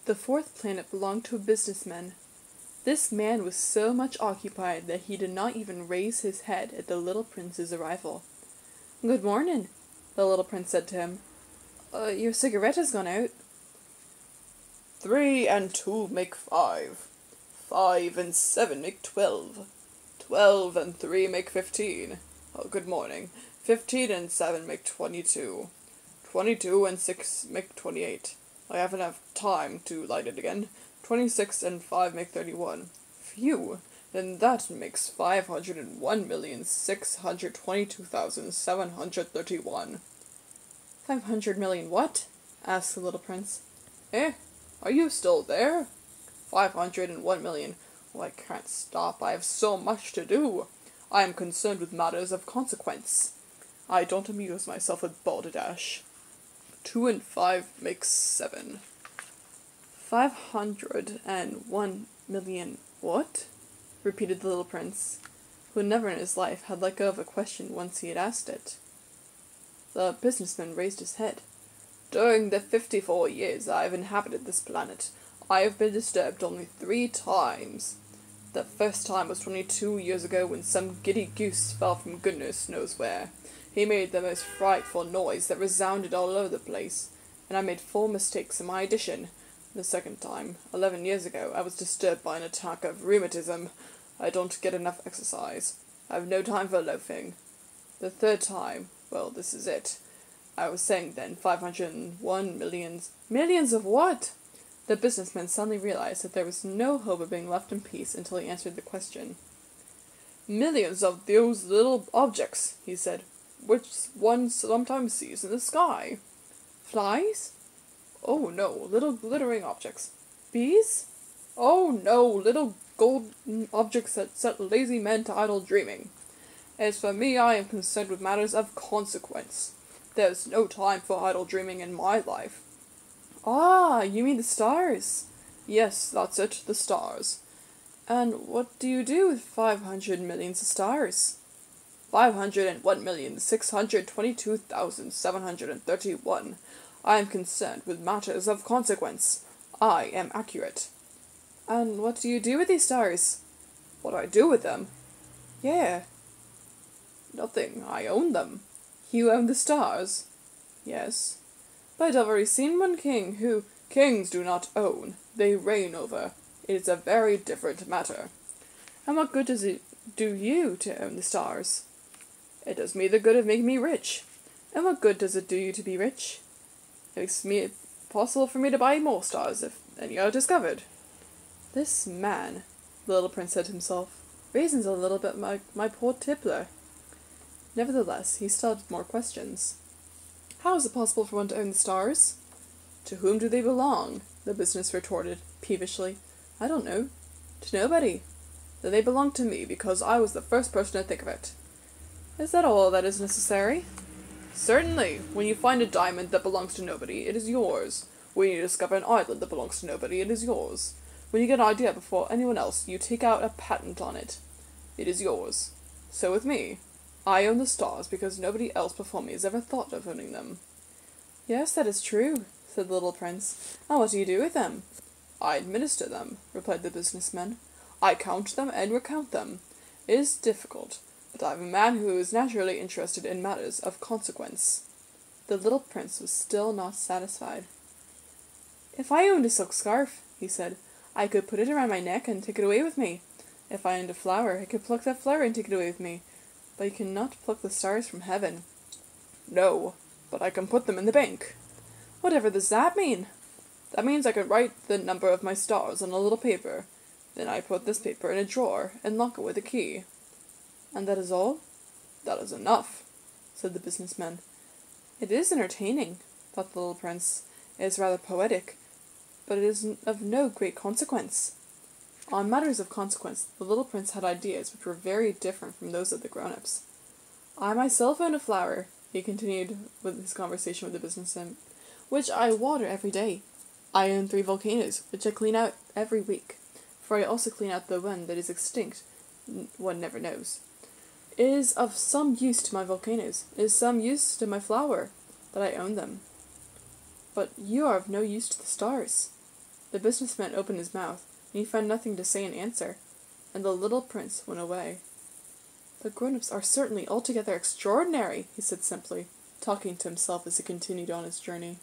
The fourth planet belonged to a businessman. This man was so much occupied that he did not even raise his head at the little prince's arrival. "Good morning," the little prince said to him. Your cigarette has gone out." 3 and 2 make 5. 5 and 7 make 12. 12 and 3 make 15. Good morning. 15 and 7 make 22. 22 and 6 make 28. I haven't enough time to light it again. 26 and 5 make 31. Phew, then that makes 501,622,731. 500 million what? Asked the little prince. Are you still there? 501 million. Well, I can't stop. I have so much to do. I am concerned with matters of consequence. I don't amuse myself with balderdash. 2 and 5 makes 7. 501 million what? Repeated the little prince, who never in his life had let go of a question once he had asked it. The businessman raised his head. During the 54 years I have inhabited this planet, I have been disturbed only 3 times. The first time was 22 years ago when some giddy goose fell from goodness knows where. He made the most frightful noise that resounded all over the place, and I made 4 mistakes in my addition. The second time, 11 years ago, I was disturbed by an attack of rheumatism. I don't get enough exercise. I have no time for loafing. The third time, well, this is it. I was saying then 501 millions. Millions of what? The businessman suddenly realized that there was no hope of being left in peace until he answered the question. Millions of those little objects, he said, which one sometimes sees in the sky. Flies? Oh no, little glittering objects. Bees? Oh no, little golden objects that set lazy men to idle dreaming. As for me, I am concerned with matters of consequence. There's no time for idle dreaming in my life. Ah, you mean the stars? Yes, that's it, the stars. And what do you do with 500 millions of stars? 501,622,731. I am concerned with matters of consequence. I am accurate. And what do you do with these stars? What I do with them? Yeah. Nothing. I own them. You own the stars? Yes. But I've already seen one king who... Kings do not own. They reign over. It is a very different matter. And what good does it do you to own the stars? It does me the good of making me rich. And what good does it do you to be rich? It makes it possible for me to buy more stars if any are discovered. This man, the little prince said to himself, reasons a little bit like my poor Tippler. Nevertheless, he still had more questions. How is it possible for one to own the stars? To whom do they belong? The business retorted, peevishly. I don't know. To nobody. Then they belong to me, because I was the first person to think of it. Is that all that is necessary? Certainly. When you find a diamond that belongs to nobody, it is yours. When you discover an island that belongs to nobody, it is yours. When you get an idea before anyone else, you take out a patent on it. It is yours. So with me. I own the stars because nobody else before me has ever thought of owning them. Yes, that is true, said the little prince. And what do you do with them? I administer them, replied the businessman. I count them and recount them. It is difficult, but I am a man who is naturally interested in matters of consequence. The little prince was still not satisfied. If I owned a silk scarf, he said, I could put it around my neck and take it away with me. If I owned a flower, I could pluck that flower and take it away with me. But you cannot pluck the stars from heaven. No, but I can put them in the bank. Whatever does that mean? That means I can write the number of my stars on a little paper. Then I put this paper in a drawer and lock it with a key. And that is all? That is enough, said the businessman. It is entertaining, thought the little prince. It is rather poetic, but it is of no great consequence. On matters of consequence, the little prince had ideas which were very different from those of the grown-ups. I myself own a flower, he continued with his conversation with the businessman, which I water every day. I own 3 volcanoes, which I clean out every week, for I also clean out the one that is extinct. One never knows. It is of some use to my volcanoes. It is some use to my flower, that I own them. But you are of no use to the stars. The businessman opened his mouth, and he found nothing to say in answer, and the little prince went away. "The grown-ups are certainly altogether extraordinary," he said simply, talking to himself as he continued on his journey.